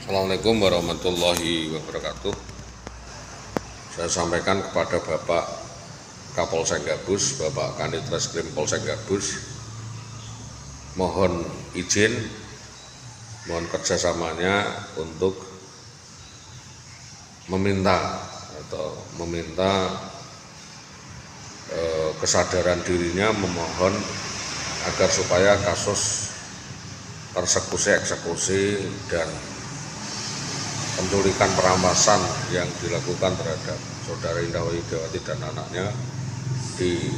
Assalamualaikum warahmatullahi wabarakatuh. Saya sampaikan kepada Bapak Kapolsek Gabus, Bapak Kanit Reskrim Polsek Gabus, mohon izin, mohon kerjasamanya untuk meminta kesadaran dirinya, memohon agar supaya kasus persekusi, dan penculikan perampasan yang dilakukan terhadap Saudara Indah Wahyudiawati dan anaknya di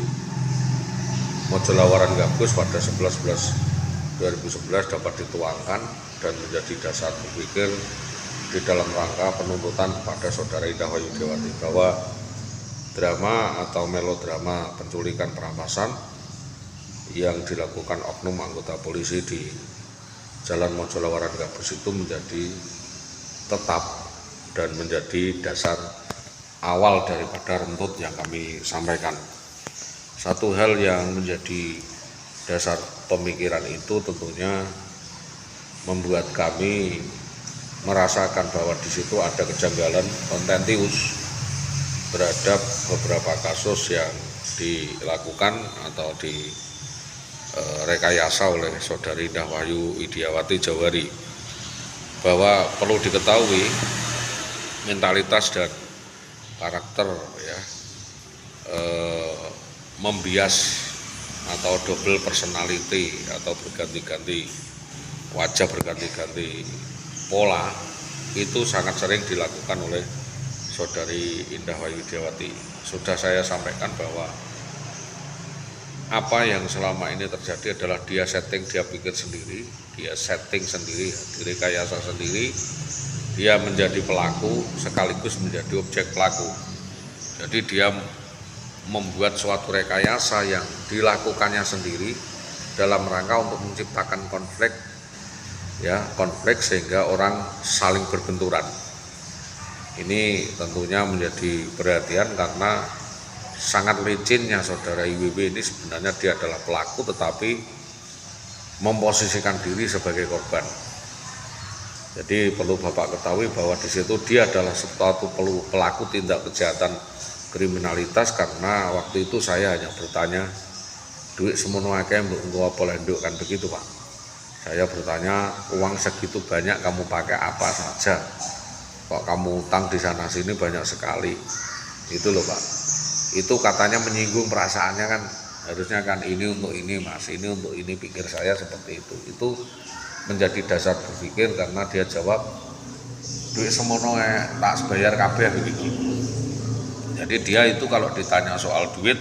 Mojolawaran Gabus pada 11/11/2011 dapat dituangkan dan menjadi dasar berpikir di dalam rangka penuntutan kepada Saudara Indah Wahyudiawati bahwa drama atau melodrama penculikan perampasan yang dilakukan oknum anggota polisi di Jalan Mojolawaran Gabus itu menjadi tetap dan menjadi dasar awal daripada runtut yang kami sampaikan. Satu hal yang menjadi dasar pemikiran itu tentunya membuat kami merasakan bahwa di situ ada kejanggalan kontentius terhadap beberapa kasus yang dilakukan atau direkayasa oleh Saudari Indah Wahyudiawati Jawari, bahwa perlu diketahui mentalitas dan karakter membias atau double personality atau berganti-ganti wajah, berganti-ganti pola itu sangat sering dilakukan oleh Saudari Indah Wahyudiawati. Sudah saya sampaikan bahwa apa yang selama ini terjadi adalah dia pikir sendiri, dia setting sendiri, direkayasa sendiri, dia menjadi pelaku sekaligus menjadi objek pelaku. Jadi dia membuat suatu rekayasa yang dilakukannya sendiri dalam rangka untuk menciptakan konflik sehingga orang saling berbenturan. Ini tentunya menjadi perhatian karena sangat licinnya Saudara IWW ini. Sebenarnya dia adalah pelaku tetapi memposisikan diri sebagai korban. Jadi perlu Bapak ketahui bahwa di situ dia adalah suatu pelaku tindak kejahatan kriminalitas, karena waktu itu saya hanya bertanya, duit semono akeh mbok apa lenduk, kan begitu Pak. Saya bertanya, uang segitu banyak kamu pakai apa saja? Kok kamu utang di sana sini banyak sekali? Itu loh Pak. Itu katanya menyinggung perasaannya, kan harusnya kan ini untuk ini Mas, ini untuk ini, pikir saya seperti itu. Itu menjadi dasar berpikir karena dia jawab duit semono tak sebayar kabeh begitu. Jadi dia itu kalau ditanya soal duit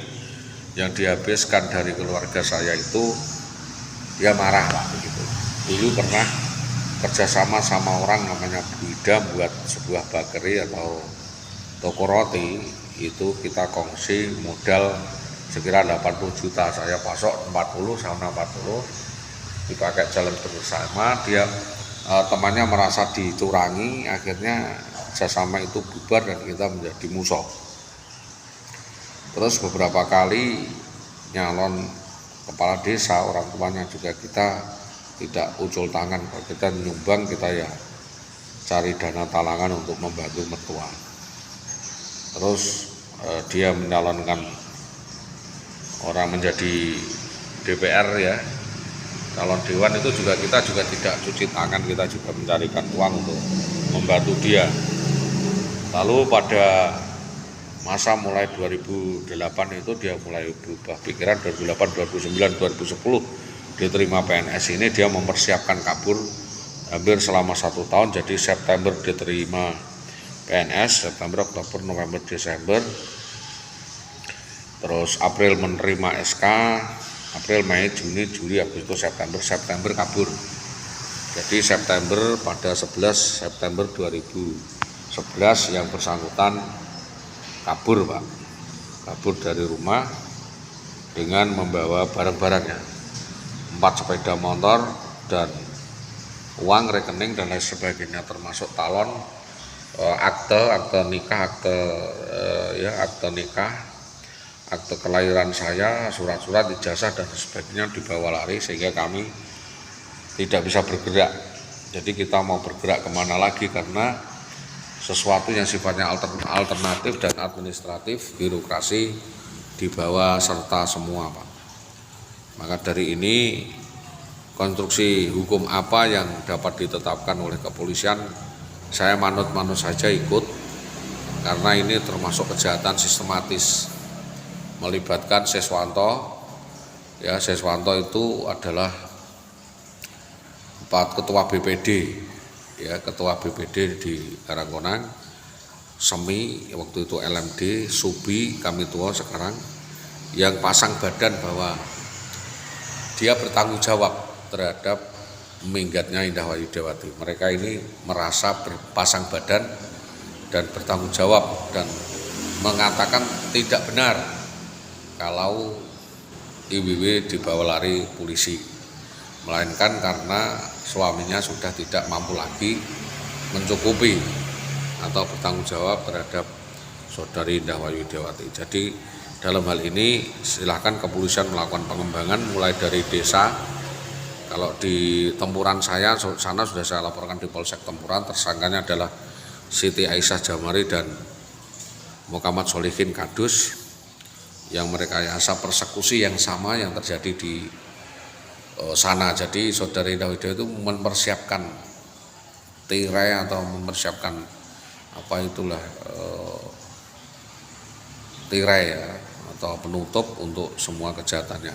yang dihabiskan dari keluarga saya itu dia marah Pak begitu. Dulu pernah kerjasama sama orang namanya Bu Ida buat sebuah bakery atau toko roti, itu kita kongsi modal sekira 80 juta, saya pasok 40 sama 40 dipakai jalan bersama. Dia temannya merasa dicurangi, akhirnya kerjasama itu bubar dan kita menjadi musuh. Terus beberapa kali nyalon kepala desa, orang tuanya juga kita tidak ucul tangan, kalau kita nyumbang kita ya cari dana talangan untuk membantu mertua. Terus dia menyalonkan orang menjadi DPR calon dewan, itu juga kita juga tidak cuci tangan, kita juga mencarikan uang untuk membantu dia. Lalu pada masa mulai 2008 itu dia mulai berubah pikiran. 2008, 2009, 2010 diterima PNS ini, dia mempersiapkan kabur hampir selama 1 tahun. Jadi September diterima PNS, September, Oktober, November, Desember, terus April menerima SK, April, Mei, Juni, Juli, Agustus, September kabur. Jadi September, pada 11 September 2011 yang bersangkutan kabur Pak, kabur dari rumah dengan membawa barang-barangnya, 4 sepeda motor dan uang, rekening dan lain sebagainya, termasuk talon, akte nikah, akte kelahiran saya, surat-surat, ijazah dan sebagainya dibawa lari sehingga kami tidak bisa bergerak. Jadi kita mau bergerak kemana lagi, karena sesuatu yang sifatnya alternatif dan administratif, birokrasi dibawa serta semua, Pak. Maka dari ini konstruksi hukum apa yang dapat ditetapkan oleh kepolisian, saya manut-manut saja ikut, karena ini termasuk kejahatan sistematis melibatkan Seswanto. Ya, Seswanto itu adalah ketua BPD, ya, ketua BPD di Karangkonang, Semi waktu itu LMD, Subi kami tua sekarang, yang pasang badan bahwa dia bertanggung jawab terhadap minggatnya Indah Wayu Dewati. Mereka ini merasa berpasang badan dan bertanggung jawab dan mengatakan tidak benar kalau IWW dibawa lari polisi, melainkan karena suaminya sudah tidak mampu lagi mencukupi atau bertanggung jawab terhadap saudari Indah Wayu Dewati. Jadi dalam hal ini silahkan kepolisian melakukan pengembangan mulai dari desa. Kalau di Tempuran sana sudah saya laporkan di Polsek Tempuran, tersangkanya adalah Siti Aisyah Jamari dan Muhammad Solihin Kadus, yang merekayasa persekusi yang sama yang terjadi di sana. Jadi saudari Indah Wayu itu mempersiapkan tirai atau mempersiapkan tirai ya, atau penutup untuk semua kejahatannya.